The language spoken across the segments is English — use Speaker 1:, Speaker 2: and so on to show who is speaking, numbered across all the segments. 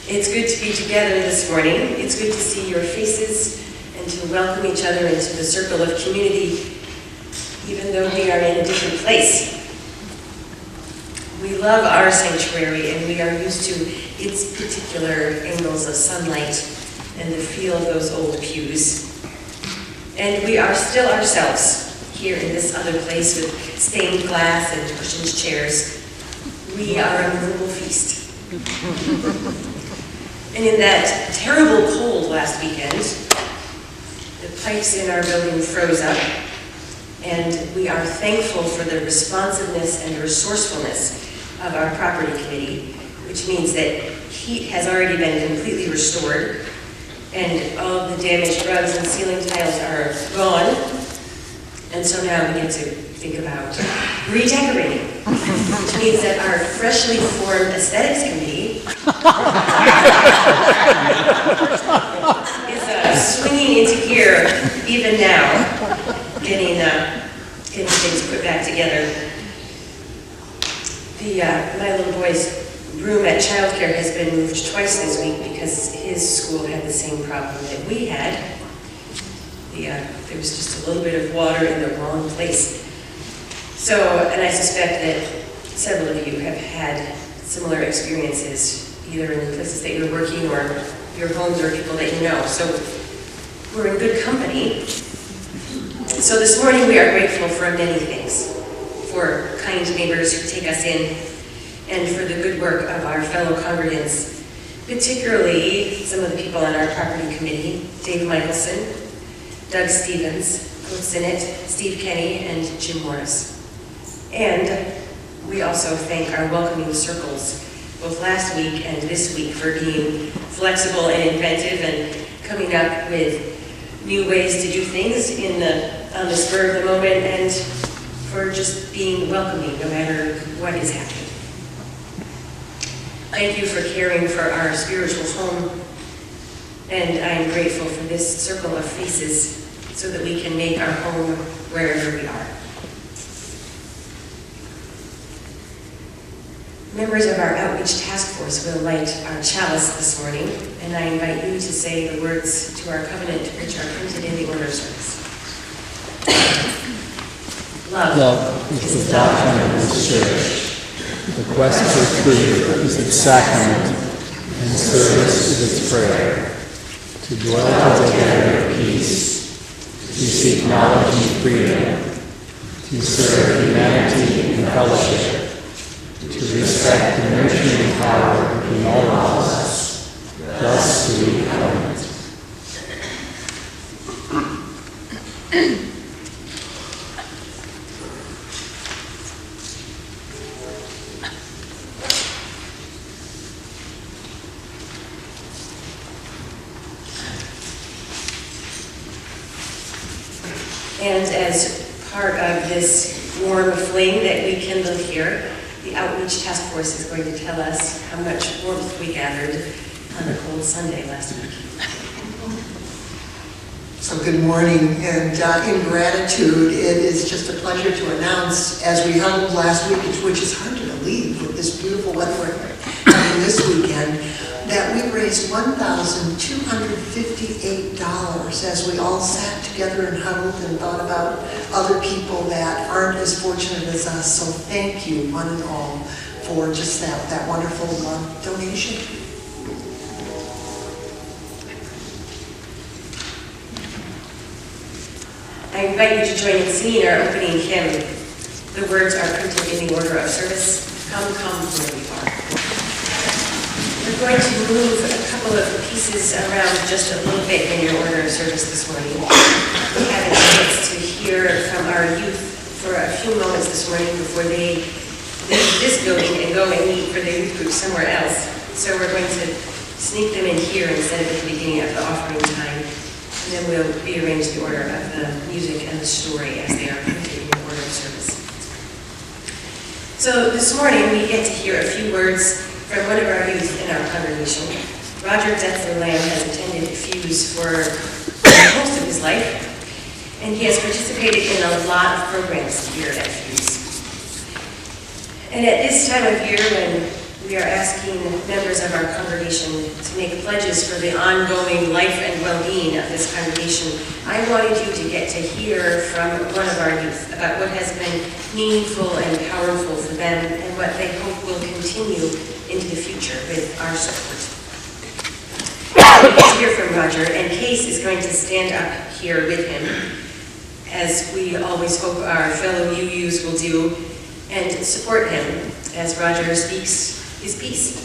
Speaker 1: It's good to be together this morning. It's good to see your faces and to welcome each other into the circle of community, even though we are in a different place. We love our sanctuary and we are used to its particular angles of sunlight and the feel of those old pews. And we are still ourselves here in this other place with stained glass and cushioned chairs. We are a movable feast. And in that terrible cold last weekend, the pipes in our building froze up, and we are thankful for the responsiveness and resourcefulness of our property committee, which means that heat has already been completely restored, and all of the damaged rugs and ceiling tiles are gone, and so now we get to think about redecorating, which means that our freshly formed aesthetics committee is swinging into gear even now, getting things put back together. My little boy's room at childcare has been moved twice this week because his school had the same problem that we had. There was just a little bit of water in the wrong place. So, and I suspect that several of you have had similar experiences, either in the places that you're working or your homes or people that you know. So we're in good company. So this morning we are grateful for many things. For kind neighbors who take us in, and for the good work of our fellow congregants, particularly some of the people on our property committee, Dave Michelson, Doug Stevens, Cliff Sinnott, Steve Kenny, and Jim Morris. And we also thank our welcoming circles, both last week and this week, for being flexible and inventive and coming up with new ways to do things on the spur of the moment, and for just being welcoming no matter what is happening. Thank you for caring for our spiritual home, and I am grateful for this circle of faces so that we can make our home wherever we are. Members of our outreach task force will light our chalice this morning, and I invite you to say the words to our covenant which are printed in the order of service. Love is the doctrine of this church.
Speaker 2: The quest for truth is its sacrament, and service is its prayer. To dwell together in peace, to seek knowledge and freedom, to serve humanity in fellowship, to respect the nurturing power in all of us, thus do we covenant.
Speaker 1: And as part of this warm flame that we kindle here, the Outreach Task Force is going to tell us how much warmth we gathered on a cold Sunday last week.
Speaker 3: So good morning, and in gratitude, it is just a pleasure to announce, as we held last week, which is hard to believe with this beautiful weather coming this weekend, that we raised $1,258 as we all sat together and huddled and thought about other people that aren't as fortunate as us. So thank you, one and all, for just that wonderful donation.
Speaker 1: I invite you to join in singing our opening hymn. The words are printed in the order of service. Come, come, where we are. We're going to move a couple of pieces around just a little bit in your order of service this morning. We have a chance to hear from our youth for a few moments this morning before they leave this building and go and meet for their youth group somewhere else. So we're going to sneak them in here instead of at the beginning of the offering time. And then we'll rearrange the order of the music and the story as they are printed in the order of service. So this morning we get to hear a few words from one of our youth in our congregation. Roger Detzler Lamb has attended FUUSE for most of his life, and he has participated in a lot of programs here at FUUSE. And at this time of year, when we are asking members of our congregation to make pledges for the ongoing life and well-being of this congregation. I wanted you to get to hear from one of our youth about what has been meaningful and powerful for them and what they hope will continue into the future with our support. Let's hear from Roger, and Case is going to stand up here with him, as we always hope our fellow UUs will do, and support him as Roger speaks his piece.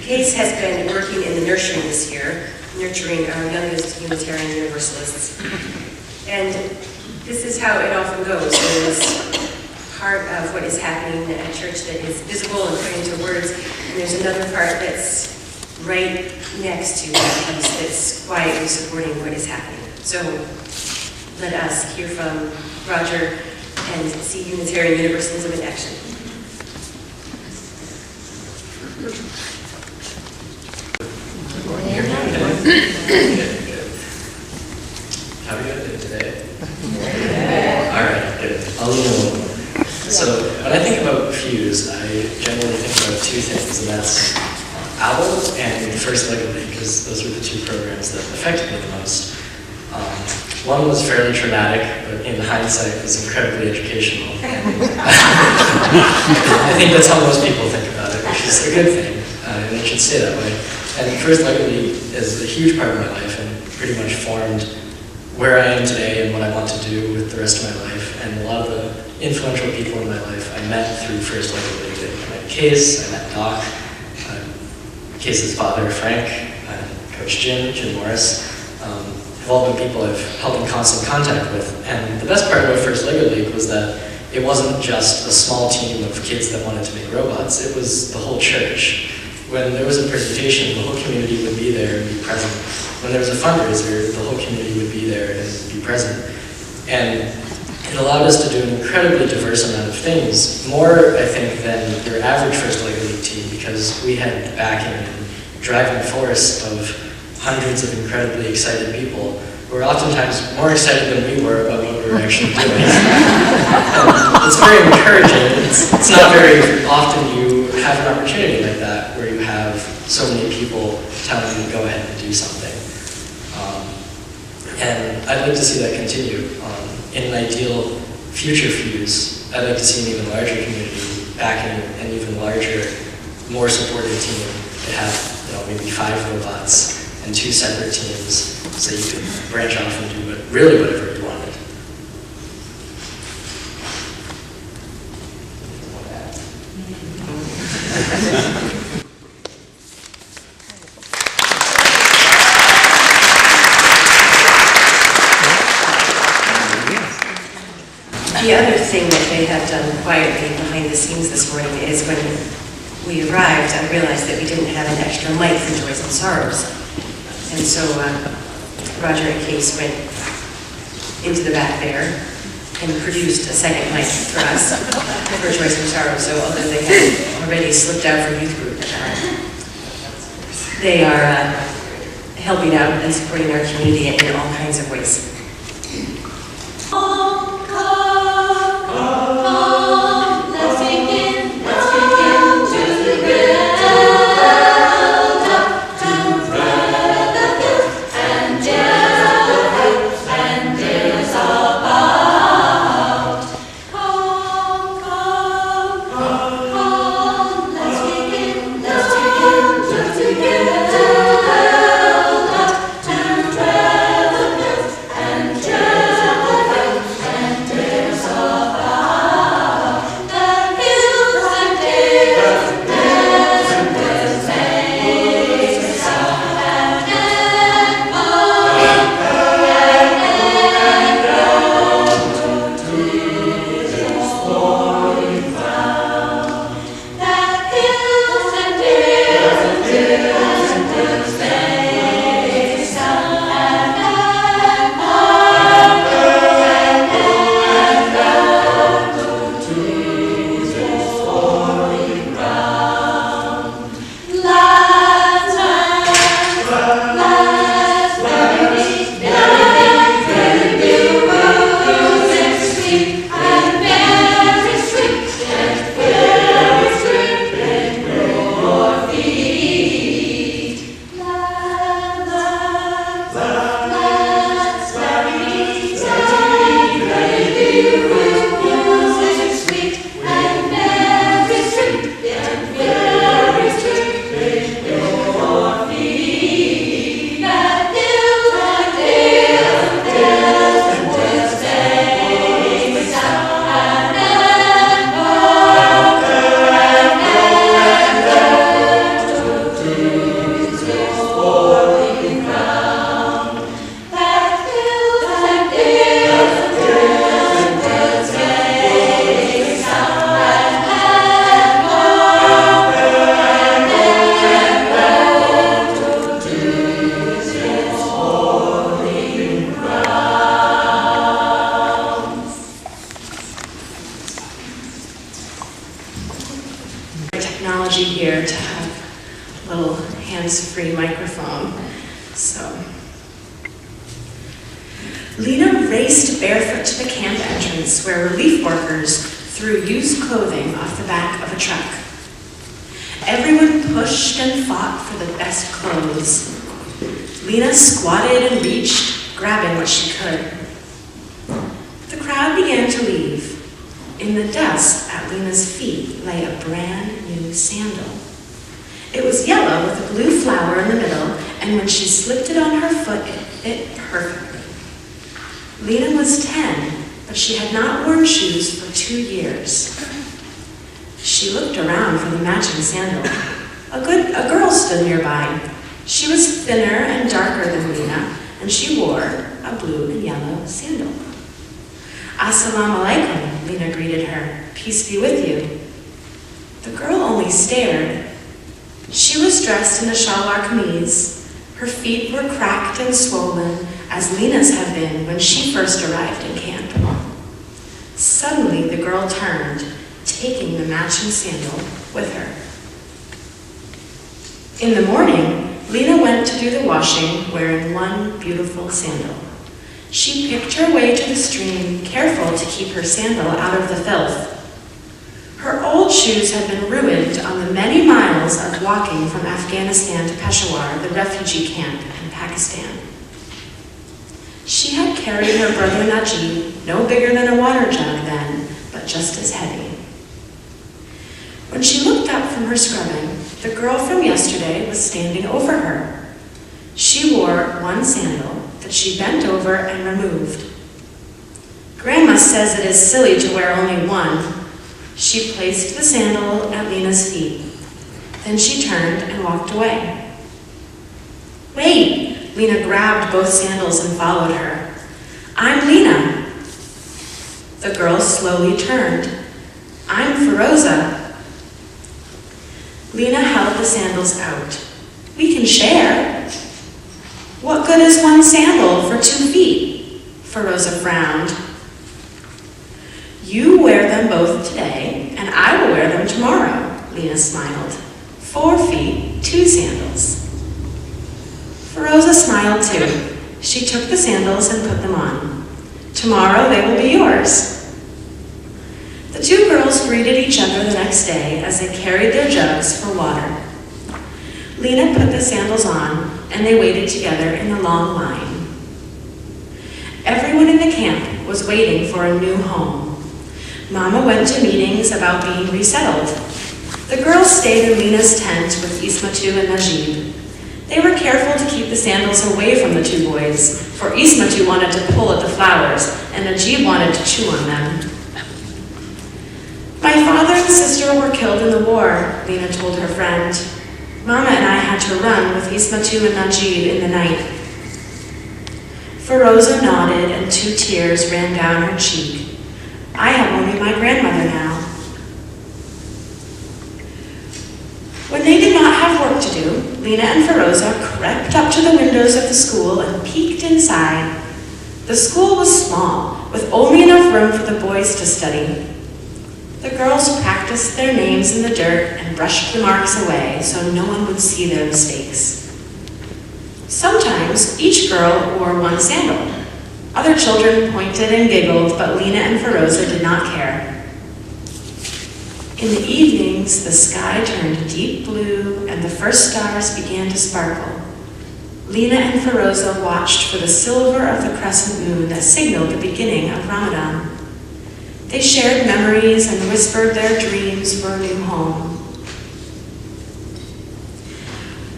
Speaker 1: Case has been working in the nursery this year, nurturing our youngest Unitarian Universalists. And this is how it often goes. There is part of what is happening at church that is visible and put into words, and there's another part that's right next to that piece that's quietly supporting what is happening. So let us hear from Roger and see Unitarian Universalism in action.
Speaker 4: How are you doing today? All right, good. I'll leave it alone. So when I think about FUUSE, I generally think about two things, and that's OWL and First Legacy, because those were the two programs that affected me the most. One was fairly traumatic, but in hindsight was incredibly educational. I think that's how most people think about it, which is a good thing, and it should stay that way. And First Legacy is a huge part of my life and pretty much formed where I am today and what I want to do with the rest of my life. And a lot of the influential people in my life I met through First Legacy. I met Case, I met Doc, Case's father, Frank, Coach Jim Morris. Have all been people I've held in constant contact with. And the best part about First Lego League was that it wasn't just a small team of kids that wanted to make robots, it was the whole church. When there was a presentation, the whole community would be there and be present. When there was a fundraiser, the whole community would be there and be present. And it allowed us to do an incredibly diverse amount of things, more, I think, than your average First Lego League team, because we had the backing and driving force of hundreds of incredibly excited people who were oftentimes more excited than we were about what we were actually doing. It's very encouraging. It's not very often you have an opportunity like that where you have so many people telling you to go ahead and do something. And I'd like to see that continue. In an ideal future FUUSE, I'd like to see an even larger community backing an even larger, more supportive team to have, maybe 5 robots and 2 separate teams, so you could branch off and do really whatever you wanted.
Speaker 1: The other thing that they have done quietly behind the scenes this morning is when we arrived, I realized that we didn't have an extra mic for Joys and Sorrows. And so Roger and Case went into the back there and produced a second mic for us for Joys and Sorrows. So although they had already slipped out for youth group, they are helping out and supporting our community in all kinds of ways.
Speaker 5: technology here to have a little hands-free microphone. So, Lena raced barefoot to the camp entrance where relief workers threw used clothing off the back of a truck. Everyone pushed and fought for the best clothes. Lena squatted and reached, grabbing what she could. The crowd began to leave. In the dust at Lena's feet lay a brand new sandal. It was yellow with a blue flower in the middle, and when she slipped it on her foot, it fit perfectly. Lena was 10, but she had not worn shoes for 2 years. She looked around for the matching sandal. A girl stood nearby. She was thinner and darker than Lena, and she wore a blue and yellow sandal. "Assalamu alaikum," Lena greeted her. "Peace be with you." The girl only stared. She was dressed in a shalwar kameez. Her feet were cracked and swollen, as Lena's had been when she first arrived in camp. Suddenly, the girl turned, taking the matching sandal with her. In the morning, Lena went to do the washing wearing one beautiful sandal. She picked her way to the stream, careful to keep her sandal out of the filth. Her old shoes had been ruined on the many miles of walking from Afghanistan to Peshawar, the refugee camp in Pakistan. She had carried her brother Najib, no bigger than a water jug then, but just as heavy. When she looked up from her scrubbing, the girl from yesterday was standing over her. She wore one sandal that she bent over and removed. "Grandma says it is silly to wear only one." She placed the sandal at Lena's feet. Then she turned and walked away. "Wait!" Lena grabbed both sandals and followed her. "I'm Lena." The girl slowly turned. "I'm Feroza." Lena held the sandals out. "We can share." "What good is one sandal for 2 feet?" Feroza frowned. "You wear them both today, and I will wear them tomorrow," Lena smiled. 4 feet, 2 sandals. Feroza smiled too. She took the sandals and put them on. "Tomorrow they will be yours." The 2 girls greeted each other the next day as they carried their jugs for water. Lena put the sandals on, and they waited together in a long line. Everyone in the camp was waiting for a new home. Mama went to meetings about being resettled. The girls stayed in Lena's tent with Ismatu and Najib. They were careful to keep the sandals away from the 2 boys, for Ismatu wanted to pull at the flowers, and Najib wanted to chew on them. "My father and sister were killed in the war," Lena told her friend. "Mama and I had to run with Ismatu and Najib in the night." Feroza nodded and 2 tears ran down her cheek. "I have only my grandmother now." When they did not have work to do, Lena and Feroza crept up to the windows of the school and peeked inside. The school was small, with only enough room for the boys to study. The girls practiced their names in the dirt and brushed the marks away so no one would see their mistakes. Sometimes each girl wore one sandal. Other children pointed and giggled, but Lena and Feroza did not care. In the evenings, the sky turned deep blue and the first stars began to sparkle. Lena and Feroza watched for the silver of the crescent moon that signaled the beginning of Ramadan. They shared memories and whispered their dreams for a new home.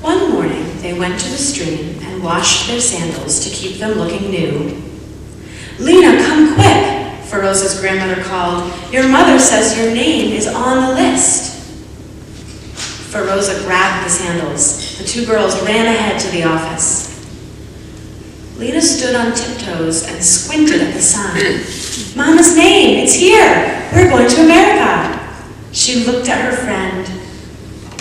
Speaker 5: One morning, they went to the stream and washed their sandals to keep them looking new. "Lena, come quick," Feroza's grandmother called. "Your mother says your name is on the list." Feroza grabbed the sandals. The 2 girls ran ahead to the office. Lena stood on tiptoes and squinted at the sun. "Mama's name, it's here. We're going to America." She looked at her friend.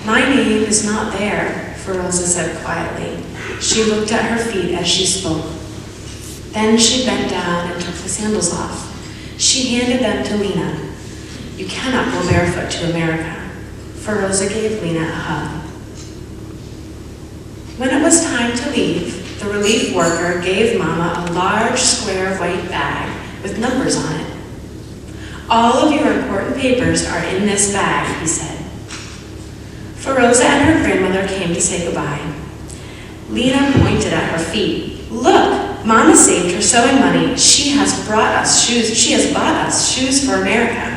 Speaker 5: "My name is not there," Feroza said quietly. She looked at her feet as she spoke. Then she bent down and took the sandals off. She handed them to Lena. "You cannot go barefoot to America." Feroza gave Lena a hug. When it was time to leave, the relief worker gave Mama a large square white bag with numbers on it. All of your important papers are in this bag, he said. Feroza and her grandmother came to say goodbye. Lena pointed at her feet. Look, Mama saved her sewing money. She has bought us shoes for America.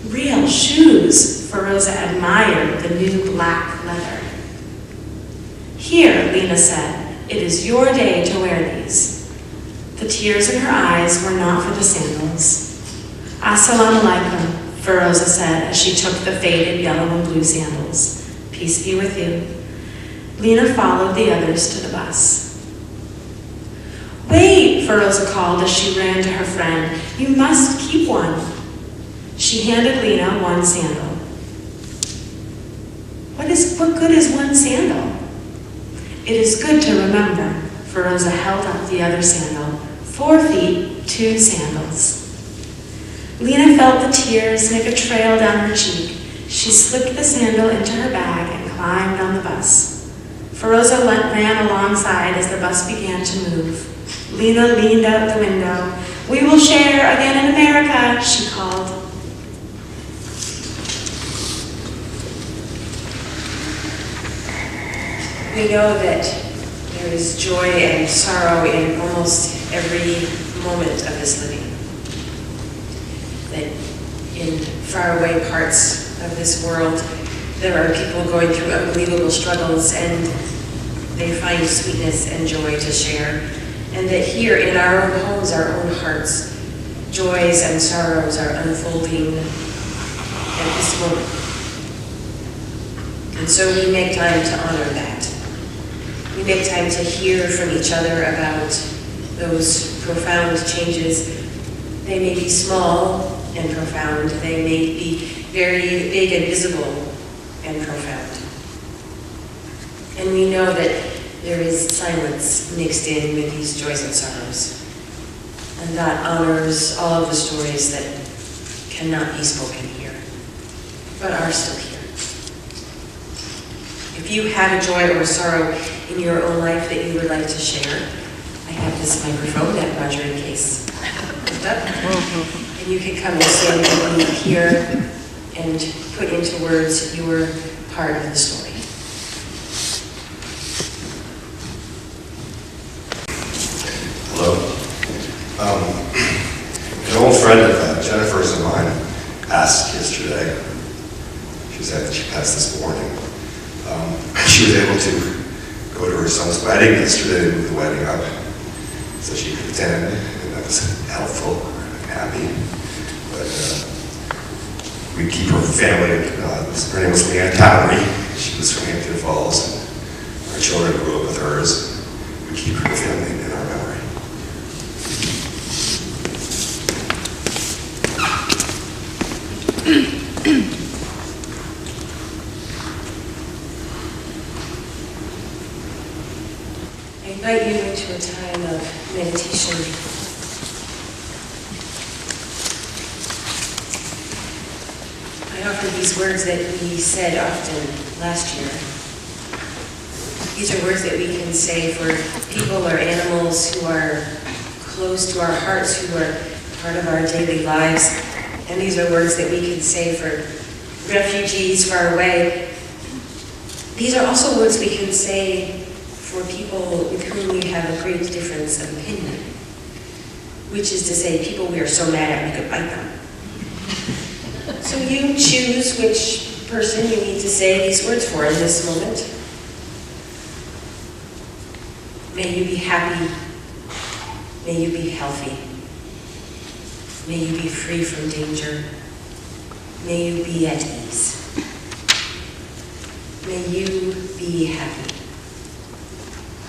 Speaker 5: Real shoes, Feroza admired the new black leather. Here, Lena said, it is your day to wear these. The tears in her eyes were not for the sandals. Assalamu alaikum, Feroza said as she took the faded yellow and blue sandals. Peace be with you. Lena followed the others to the bus. Wait, Feroza called as she ran to her friend. You must keep one. She handed Lena one sandal. What good is one sandal? It is good to remember. Feroza held up the other sandal. 4 feet, 2 sandals. Lena felt the tears make a trail down her cheek. She slipped the sandal into her bag and climbed on the bus. Feroza ran alongside as the bus began to move. Lena leaned out the window. We will share again in America, she called.
Speaker 1: We know that there is joy and sorrow in almost every moment of this living. That in faraway parts of this world, there are people going through unbelievable struggles and they find sweetness and joy to share. And that here in our own homes, our own hearts, joys and sorrows are unfolding at this moment. And so we make time to honor that. We make time to hear from each other about those profound changes. They may be small and profound. They may be very big and visible and profound. And we know that there is silence mixed in with these joys and sorrows. And that honors all of the stories that cannot be spoken here, but are still here. If you have a joy or a sorrow in your own life that you would like to share, I have this microphone that Roger in case picked up. And you can come and stand with me here and put into words your part of the story.
Speaker 6: Hello. An old friend of Jennifer's and mine asked yesterday, she said that she passed this morning, she was able to go to her son's wedding yesterday to move the wedding up so she could attend, and that was helpful and happy. But we keep her family, her name was Leanne Towery, she was from Hampton Falls, and our children grew up with hers. We keep her family in our memory.
Speaker 1: I invite you into a time of meditation. I offer these words that we said often last year. These are words that we can say for people or animals who are close to our hearts, who are part of our daily lives. And these are words that we can say for refugees far away. These are also words we can say for people with whom we have a great difference of opinion, which is to say people we are so mad at we could bite them. So you choose which person you need to say these words for in this moment. May you be happy. May you be healthy. May you be free from danger. May you be at ease. May you be happy.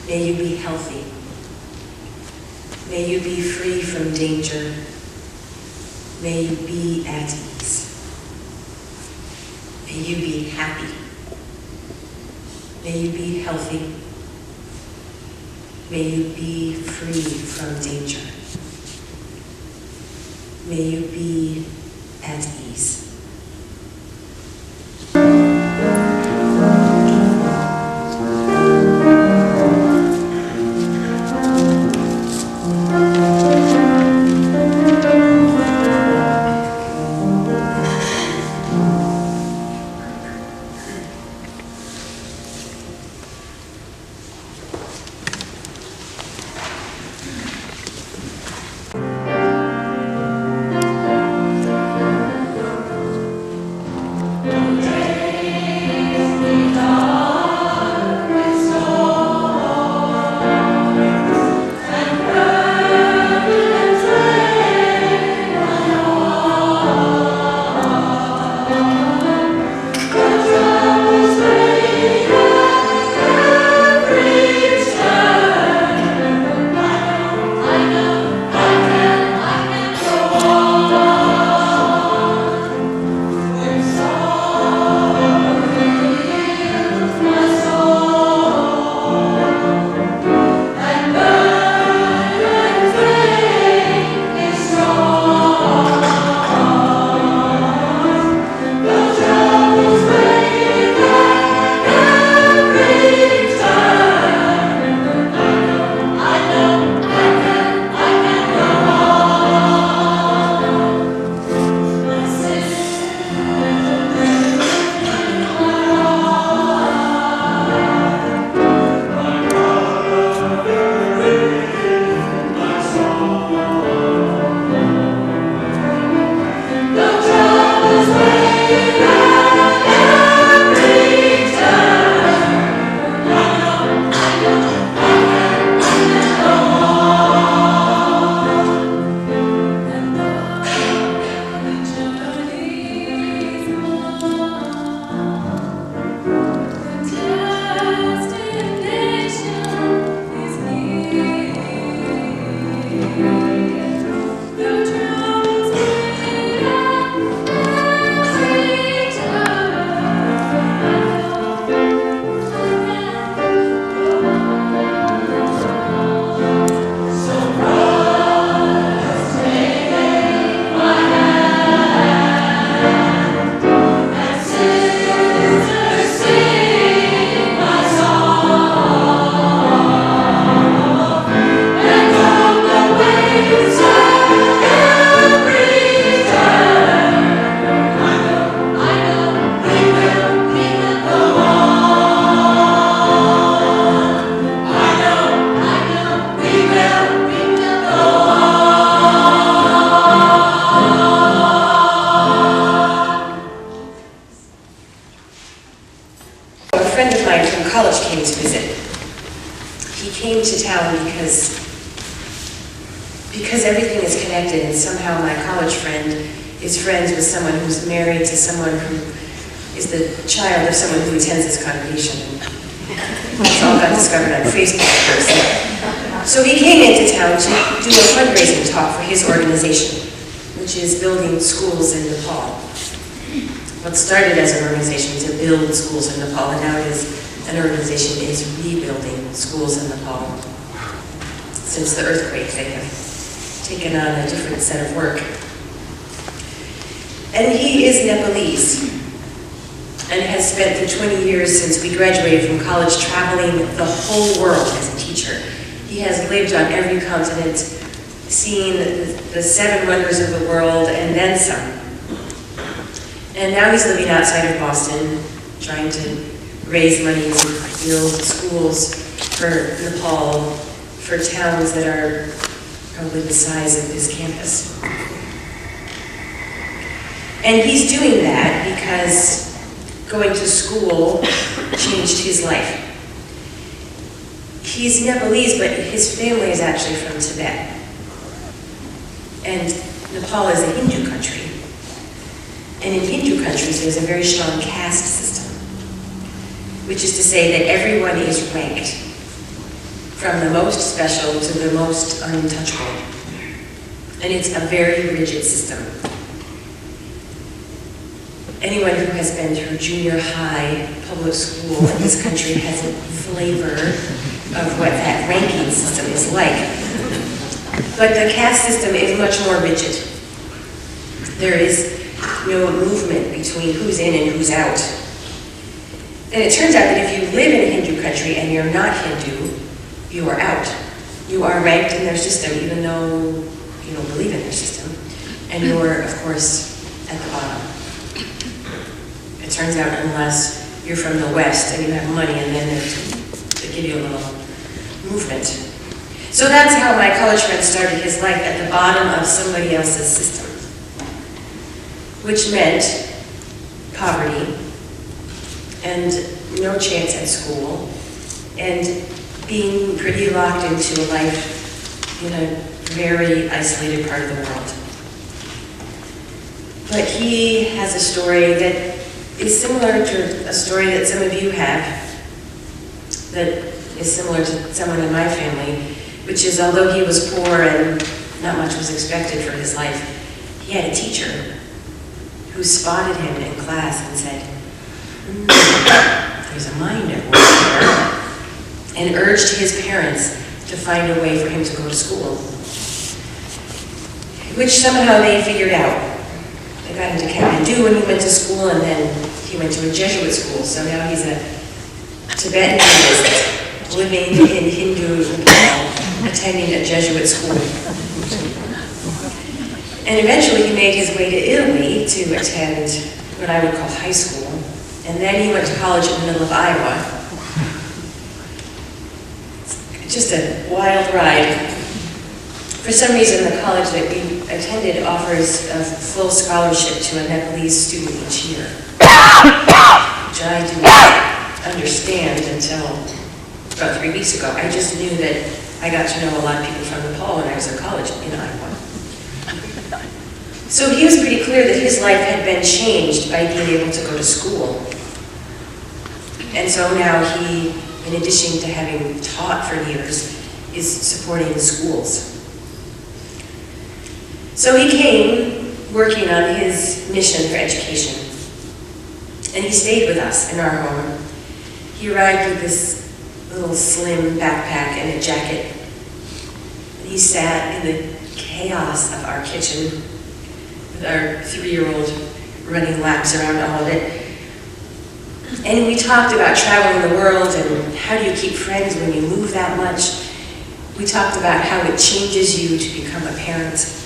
Speaker 1: May you be healthy. May you be free from danger. May you be at ease. May you be happy. May you be healthy. May you be free from danger. May you be at ease. friend of mine from college came to visit. He came to town because everything is connected, and somehow my college friend is friends with someone who's married to someone who is the child of someone who attends this congregation. It's all got discovered on Facebook first. So he came into town to do a fundraising talk for his organization, which is building schools in Nepal. What started as an organization to build schools in Nepal, and now it is an organization that is rebuilding schools in Nepal. Since the earthquake, they have taken on a different set of work. And he is Nepalese, and has spent the 20 years since we graduated from college traveling the whole world as a teacher. He has lived on every continent, seen the 7 wonders of the world, and then some. And now he's living outside of Boston, trying to raise money to build schools for Nepal, for towns that are probably the size of his campus. And he's doing that because going to school changed his life. He's Nepalese, but his family is actually from Tibet. And Nepal is a Hindu country. And in Hindu countries, there's a very strong caste system, which is to say that everyone is ranked from the most special to the most untouchable. And it's a very rigid system. Anyone who has been through junior high public school in this country has a flavor of what that ranking system is like. But the caste system is much more rigid. There is no movement between who's in and who's out. And it turns out that if you live in a Hindu country and you're not Hindu, you are out. You are ranked in their system even though you don't believe in their system. And you're, of course, at the bottom. It turns out unless you're from the West and you have money, and then they give you a little movement. So that's how my college friend started his life, at the bottom of somebody else's system, which meant poverty and no chance at school and being pretty locked into a life in a very isolated part of the world. But he has a story that is similar to a story that some of you have, that is similar to someone in my family, which is although he was poor and not much was expected for his life, he had a teacher who spotted him in class and said, there's a mind at work here, and urged his parents to find a way for him to go to school, which somehow they figured out. They got him to Kathmandu when he went to school, and then he went to a Jesuit school, so now he's a Tibetan Buddhist living in Hindu Nepal, attending a Jesuit school. And eventually he made his way to Italy to attend what I would call high school, and then he went to college in the middle of Iowa. Just a wild ride. For some reason, the college that we attended offers a full scholarship to a Nepalese student each year, which I didn't understand until about 3 weeks ago. I just knew that I got to know a lot of people from Nepal when I was in college in Iowa. So he was pretty clear that his life had been changed by being able to go to school. And so now he, in addition to having taught for years, is supporting the schools. So he came working on his mission for education. And he stayed with us in our home. He arrived with this little slim backpack and a jacket. And he sat in the chaos of our kitchen with our 3-year-old running laps around all of it. And we talked about traveling the world and how do you keep friends when you move that much. We talked about how it changes you to become a parent.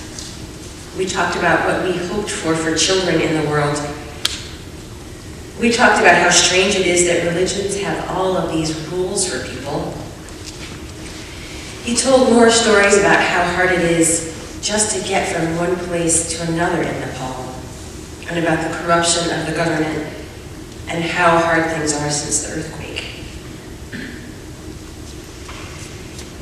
Speaker 1: We talked about what we hoped for children in the world. We talked about how strange it is that religions have all of these rules for people. He told more stories about how hard it is just to get from one place to another in Nepal, and about the corruption of the government and how hard things are since the earthquake.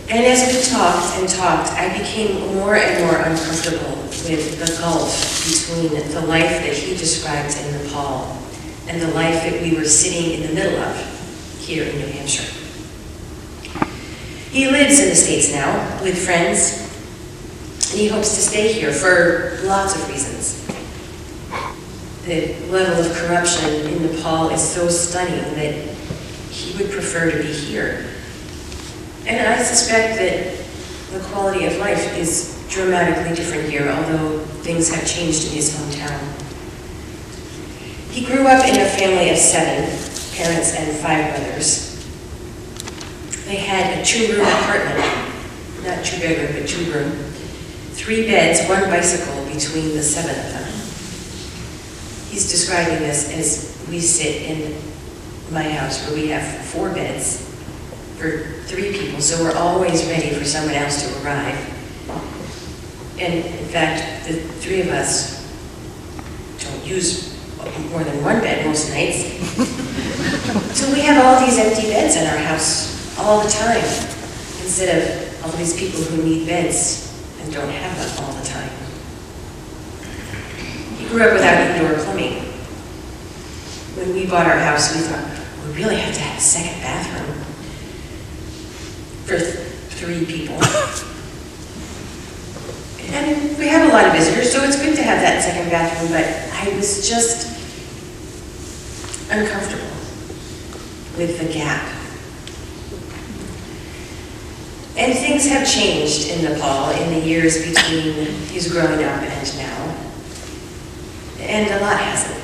Speaker 1: And as we talked and talked, I became more and more uncomfortable with the gulf between the life that he described in Nepal and the life that we were sitting in the middle of here in New Hampshire. He lives in the States now with friends, and he hopes to stay here for lots of reasons. The level of corruption in Nepal is so stunning that he would prefer to be here. And I suspect that the quality of life is dramatically different here, although things have changed in his hometown. He grew up in a family of 7, parents and 5 brothers. They had a 2-room apartment, not 2-bedroom, but 2-room, 3 beds, 1 bicycle between the 7 of them. He's describing this as we sit in my house where we have 4 beds for 3 people, so we're always ready for someone else to arrive. And in fact, the 3 of us don't use more than 1 bed most nights. So we have all these empty beds in our house all the time, instead of all these people who need beds and don't have them all the time. He grew up without indoor plumbing. When we bought our house, we thought, we really have to have a second bathroom for 3 people. And we have a lot of visitors, so it's good to have that second bathroom, but I was just uncomfortable with the gap. And things have changed in Nepal in the years between his growing up and now. And a lot hasn't.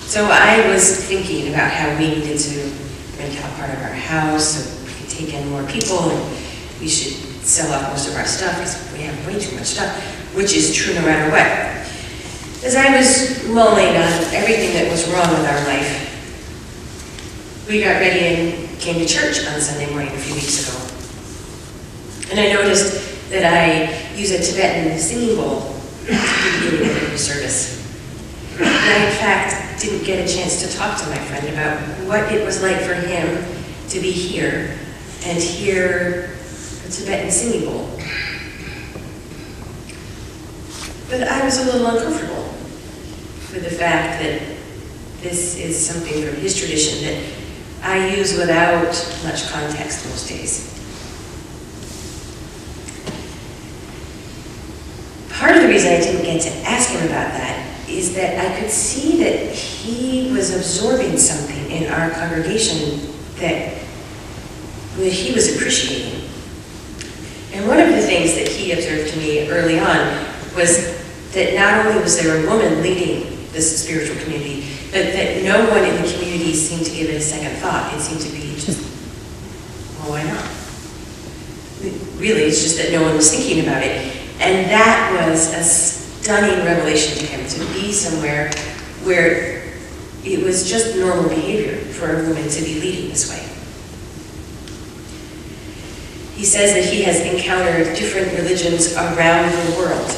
Speaker 1: So I was thinking about how we needed to rent out part of our house so we could take in more people, and we should sell off most of our stuff because we have way too much stuff, which is true no matter what. As I was mulling on everything that was wrong with our life, we got ready and came to church on Sunday morning a few weeks ago. And I noticed that I use a Tibetan singing bowl at the beginning of every service. And I, in fact, didn't get a chance to talk to my friend about what it was like for him to be here and hear a Tibetan singing bowl. But I was a little uncomfortable with the fact that this is something from his tradition that I use without much context most days. Part of the reason I didn't get to ask him about that is that I could see that he was absorbing something in our congregation that he was appreciating. And one of the things that he observed to me early on was that not only was there a woman leading this spiritual community, but that no one in the community seemed to give it a second thought. It seemed to be just, well, why not? Really, it's just that no one was thinking about it. And that was a stunning revelation to him, to be somewhere where it was just normal behavior for a woman to be leading this way. He says that he has encountered different religions around the world,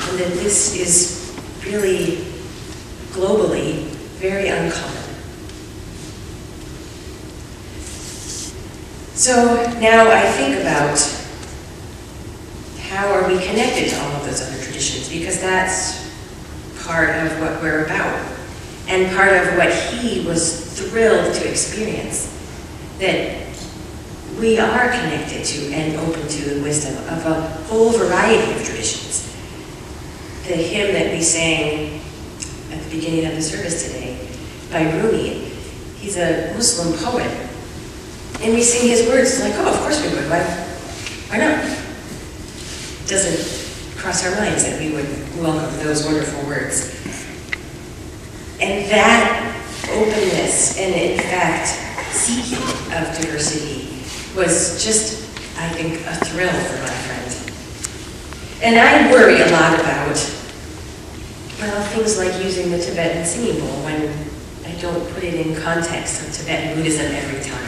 Speaker 1: and that this is really globally very uncommon. So now I think about how are we connected to all of those other traditions, because that's part of what we're about, and part of what he was thrilled to experience, that we are connected to and open to the wisdom of a whole variety of traditions. The hymn that we sang at the beginning of the service today by Rumi, he's a Muslim poet, and we sing his words, it's like, oh, of course we would, why not? It doesn't cross our minds that we would welcome those wonderful words. And that openness and, in fact, seeking of diversity was just, I think, a thrill for my friend. And I worry a lot about, well, things like using the Tibetan singing bowl when I don't put it in context of Tibetan Buddhism every time.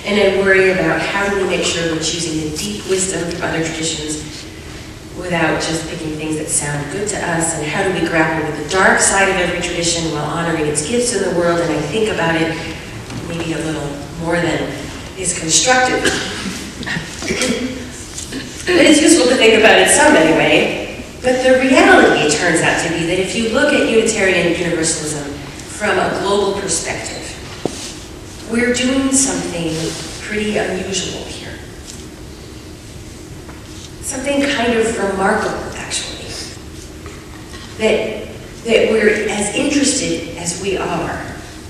Speaker 1: And I worry about how do we make sure we're choosing the deep wisdom from other traditions without just picking things that sound good to us, and how do we grapple with the dark side of every tradition while honoring its gifts in the world, and I think about it maybe a little more than is constructive. But it's useful to think about it some anyway. But the reality turns out to be that if you look at Unitarian Universalism from a global perspective, we're doing something pretty unusual here. Something kind of remarkable, actually. That we're as interested as we are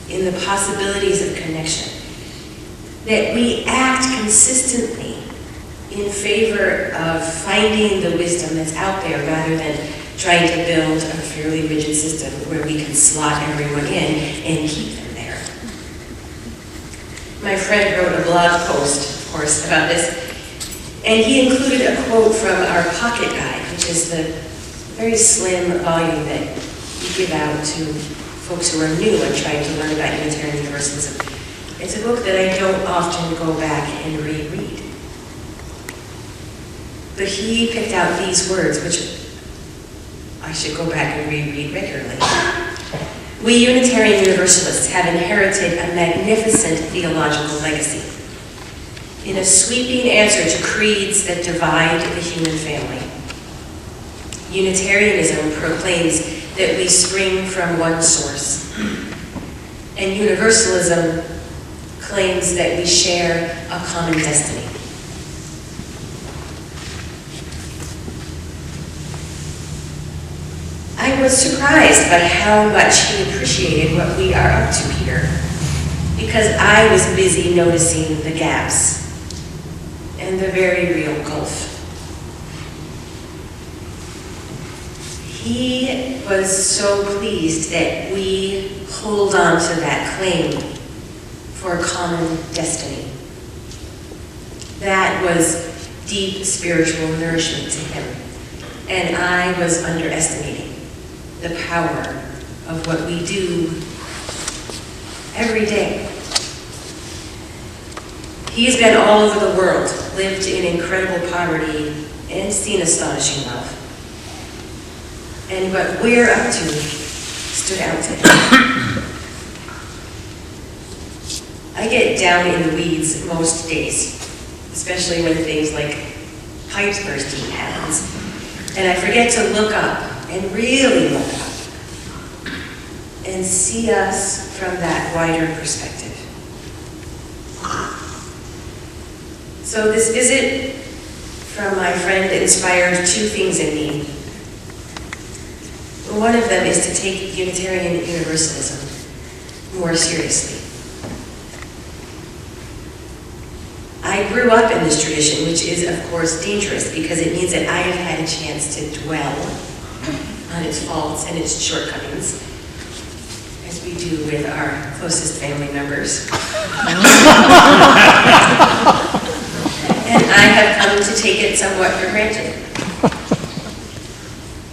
Speaker 1: in the possibilities of connection. That we act consistently in favor of finding the wisdom that's out there rather than trying to build a fairly rigid system where we can slot everyone in and keep them there. My friend wrote a blog post, of course, about this, and he included a quote from our pocket guide, which is the very slim volume that we give out to folks who are new and trying to learn about Unitarian Universalism. It's a book that I don't often go back and reread. But he picked out these words, which I should go back and reread regularly. We Unitarian Universalists have inherited a magnificent theological legacy. In a sweeping answer to creeds that divide the human family, Unitarianism proclaims that we spring from one source, and Universalism claims that we share a common destiny. I was surprised by how much he appreciated what we are up to here, because I was busy noticing the gaps and the very real gulf. He was so pleased that we hold on to that claim for a common destiny. That was deep spiritual nourishment to him, and I was underestimating the power of what we do every day. He's been all over the world, lived in incredible poverty, and seen astonishing love. And what we're up to stood out to him. I get down in the weeds most days, especially when things like pipes bursting happens, and I forget to look up and really look up and see us from that wider perspective. So this visit from my friend inspired two things in me. One of them is to take Unitarian Universalism more seriously. I grew up in this tradition, which is, of course, dangerous because it means that I have had a chance to dwell on its faults and its shortcomings, as we do with our closest family members. And I have come to take it somewhat for granted.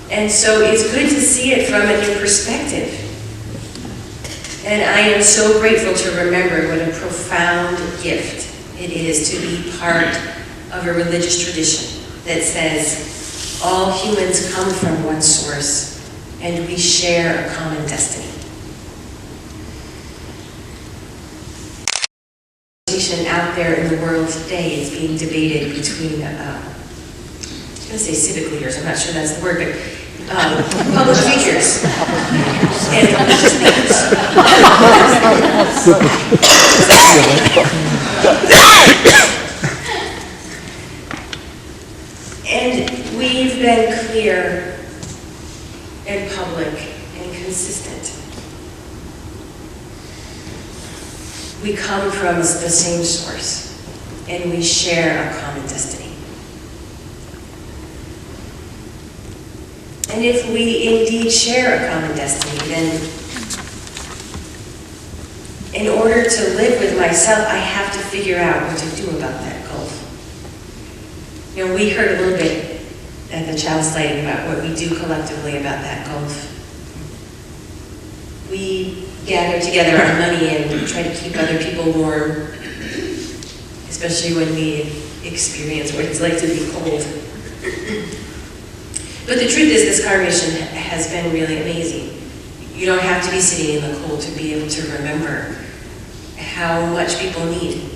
Speaker 1: And so it's good to see it from a new perspective. And I am so grateful to remember what a profound gift it is to be part of a religious tradition that says all humans come from one source and we share a common destiny. Out there in the world today is being debated between, I was going to say civic leaders, I'm not sure that's the word, but public figures and religious leaders. And we've been clear and public and consistent. We come from the same source, and we share a common destiny. And if we indeed share a common destiny, then in order to live with myself, I have to figure out what to do about that gulf. You know, we heard a little bit at the child sighting about what we do collectively about that gulf. We gather together our money and try to keep other people warm, especially when we experience what it's like to be cold. But the truth is, this congregation has been really amazing. You don't have to be sitting in the cold to be able to remember how much people need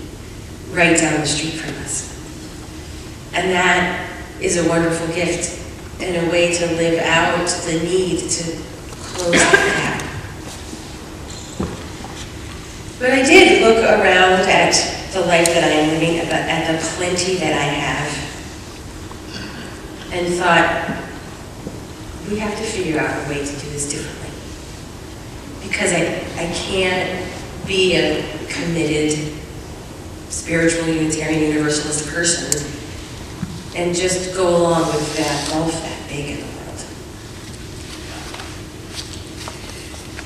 Speaker 1: right down the street from us. And that is a wonderful gift and a way to live out the need to close the gap. But I did look around at the life that I am living, at the plenty that I have, and thought, we have to figure out a way to do this differently. Because I can't be a committed spiritual Unitarian Universalist person and just go along with that gulf that big in the world.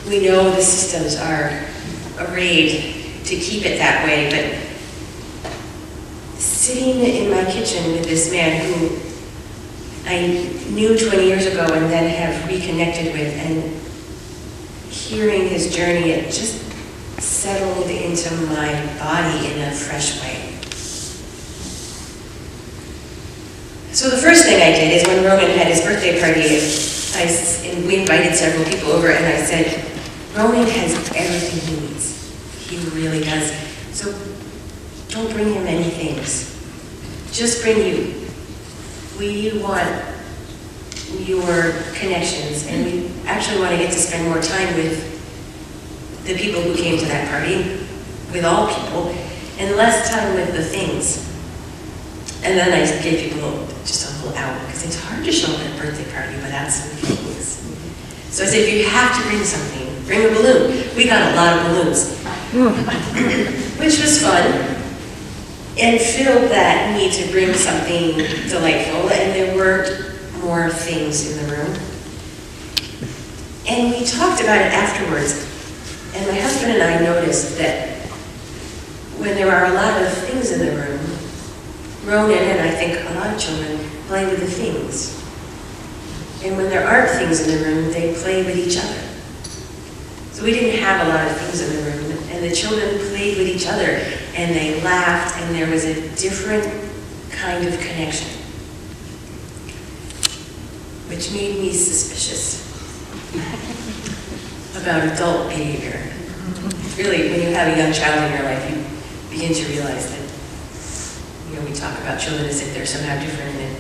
Speaker 1: We know the systems are arrayed to keep it that way, but sitting in my kitchen with this man who I knew 20 years ago and then have reconnected with, and hearing his journey, it just settled into my body in a fresh way. So the first thing I did is when Roman had his birthday party, we invited several people over, and I said, Roman has everything he needs. He really does. So don't bring him many things. Just bring you. We want your connections, and we actually want to get to spend more time with the people who came to that party, with all people, and less time with the things. And then I gave people just a little out, because it's hard to show up at a birthday party without some things. So I said, if you have to bring something, bring a balloon. We got a lot of balloons, which was fun, and filled that need to bring something delightful, and there weren't more things in the room. And we talked about it afterwards, and my husband and I noticed that when there are a lot of things in the room, Ronan and I think a lot of children play with the things. And when there aren't things in the room, they play with each other. So we didn't have a lot of things in the room, and the children played with each other, and they laughed, and there was a different kind of connection, which made me suspicious about adult behavior. Really, when you have a young child in your life, you begin to realize that, we talk about children as if they're somehow different, and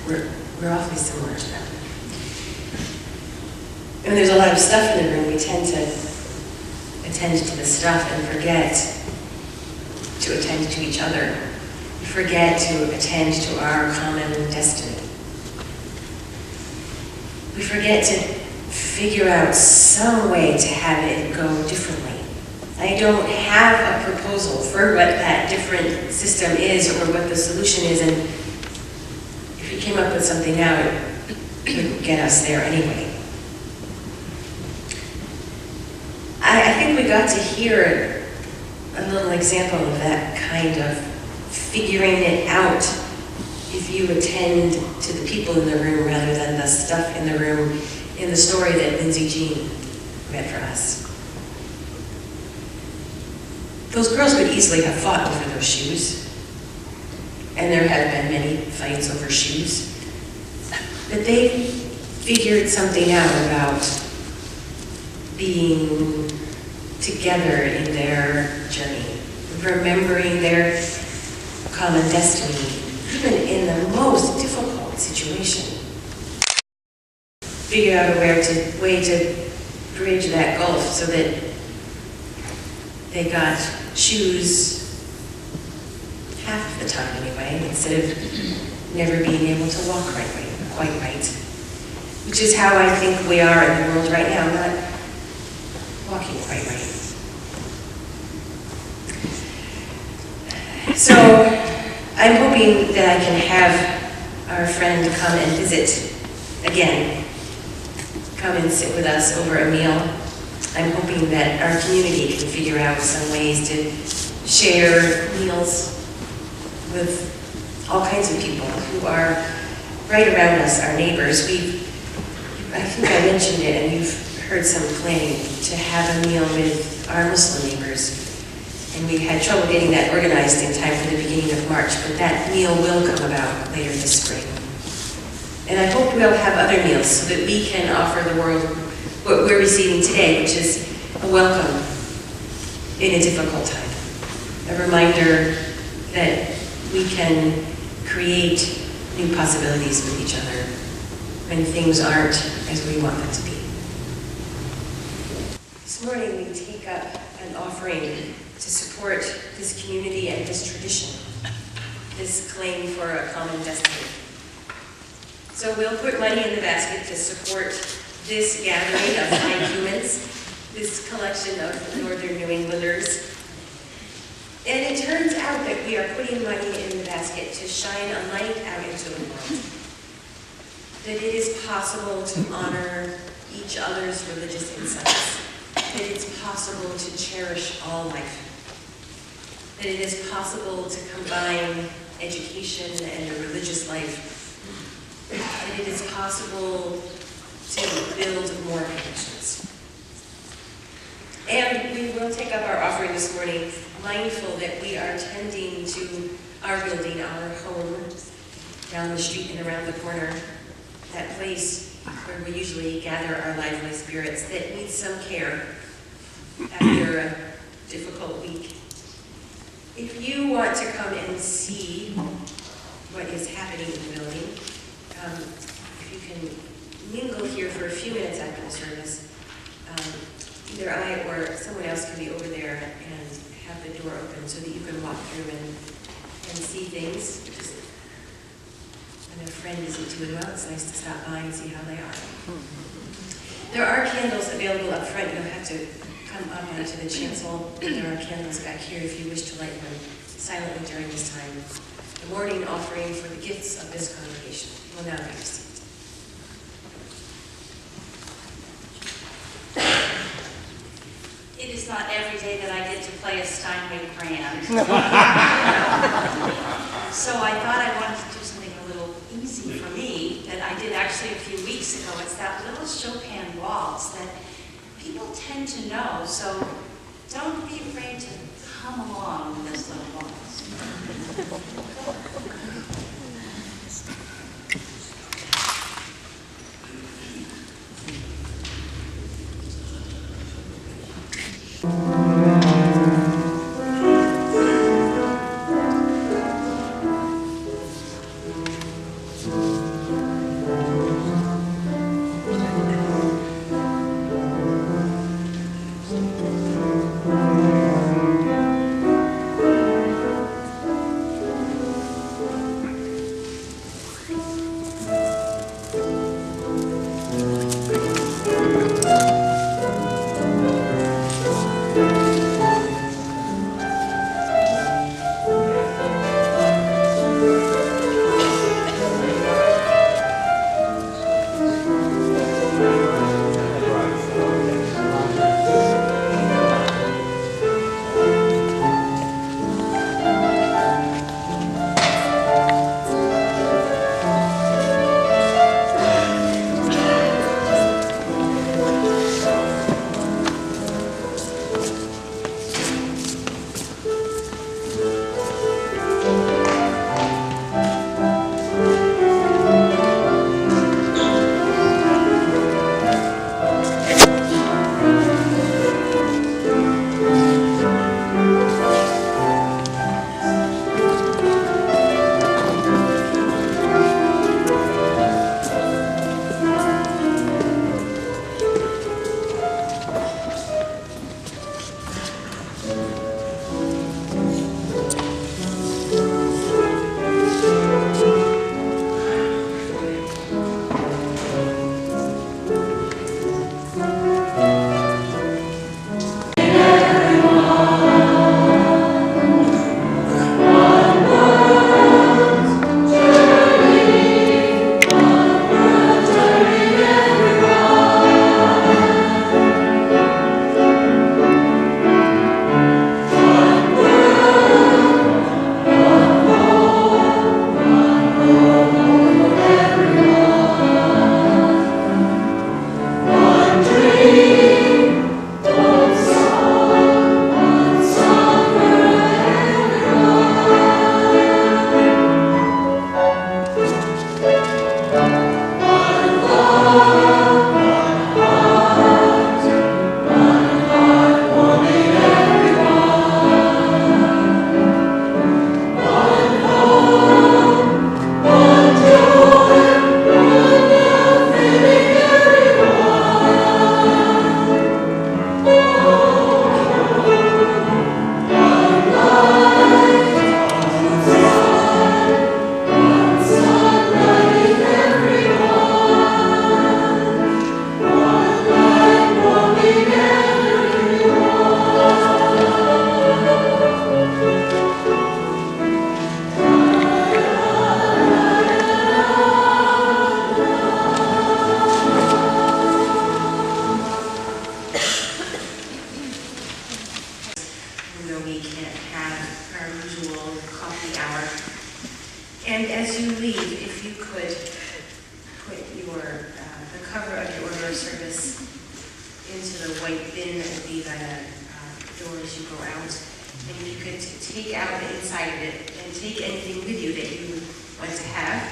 Speaker 1: we're awfully similar to them. And there's a lot of stuff in the room, we tend to attend to the stuff and forget to attend to each other. We forget to attend to our common destiny. We forget to figure out some way to have it go differently. I don't have a proposal for what that different system is or what the solution is, and if we came up with something now, it wouldn't get us there anyway. I think we got to hear a little example of that kind of figuring it out if you attend to the people in the room rather than the stuff in the room in the story that Linsey-Jean read for us. Those girls could easily have fought over those shoes, and there have been many fights over shoes, but they figured something out about being together in their journey, remembering their common destiny, even in the most difficult situation. Figure out a way to bridge that gulf so that they got shoes half the time anyway, instead of never being able to walk quite right. Which is how I think we are in the world right now, not walking quite right. So I'm hoping that I can have our friend come and visit again, come and sit with us over a meal. I'm hoping that our community can figure out some ways to share meals with all kinds of people who are right around us, our neighbors. I think I mentioned it, and you've heard some planning to have a meal with our Muslim neighbors. And we had trouble getting that organized in time for the beginning of March, but that meal will come about later this spring. And I hope we'll have other meals so that we can offer the world what we're receiving today, which is a welcome in a difficult time. A reminder that we can create new possibilities with each other when things aren't as we want them to be. This morning we take up an offering to support this community and this tradition, this claim for a common destiny. So we'll put money in the basket to support this gathering of fine humans, this collection of Northern New Englanders. And it turns out that we are putting money in the basket to shine a light out into the world. That it is possible to honor each other's religious insights. That it's possible to cherish all life. That it is possible to combine education and a religious life. That it is possible to build more connections. And we will take up our offering this morning, mindful that we are tending to our building, our home, down the street and around the corner, that place where we usually gather our lively spirits that needs some care after a difficult week. If you want to come and see what is happening in the building, if you can mingle here for a few minutes after the service, either I or someone else can be over there and have the door open so that you can walk through and see things. When a friend isn't doing well, it's nice to stop by and see how they are. There are candles available up front. You'll have to come up onto the chancel. There are candles back here if you wish to light one silently during this time. The morning offering for the gifts of this congregation will now be received.
Speaker 7: It is not every day that I get to play a Steinway grand. So I thought I wanted to do something a little easy for me that I did actually a few weeks ago. It's that little Chopin waltz that people tend to know, so don't be afraid to come along with this little waltz.
Speaker 1: of service into the white bin that will be by the door as you go out. And you could take out the inside of it and take anything with you that you want to have.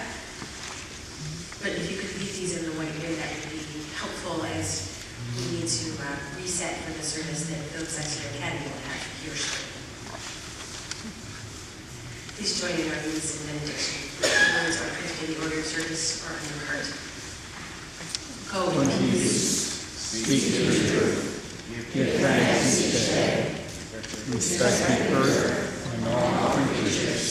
Speaker 1: But if you could leave these in the white bin, that would be helpful as we need to reset for the service that Phillips Exeter Academy will have here shortly. Please join in our knees in benediction. The words are printed in the order of service or on your heart. Go in peace.
Speaker 2: Speak the truth. Give thanks each day. Respect the earth and all creatures.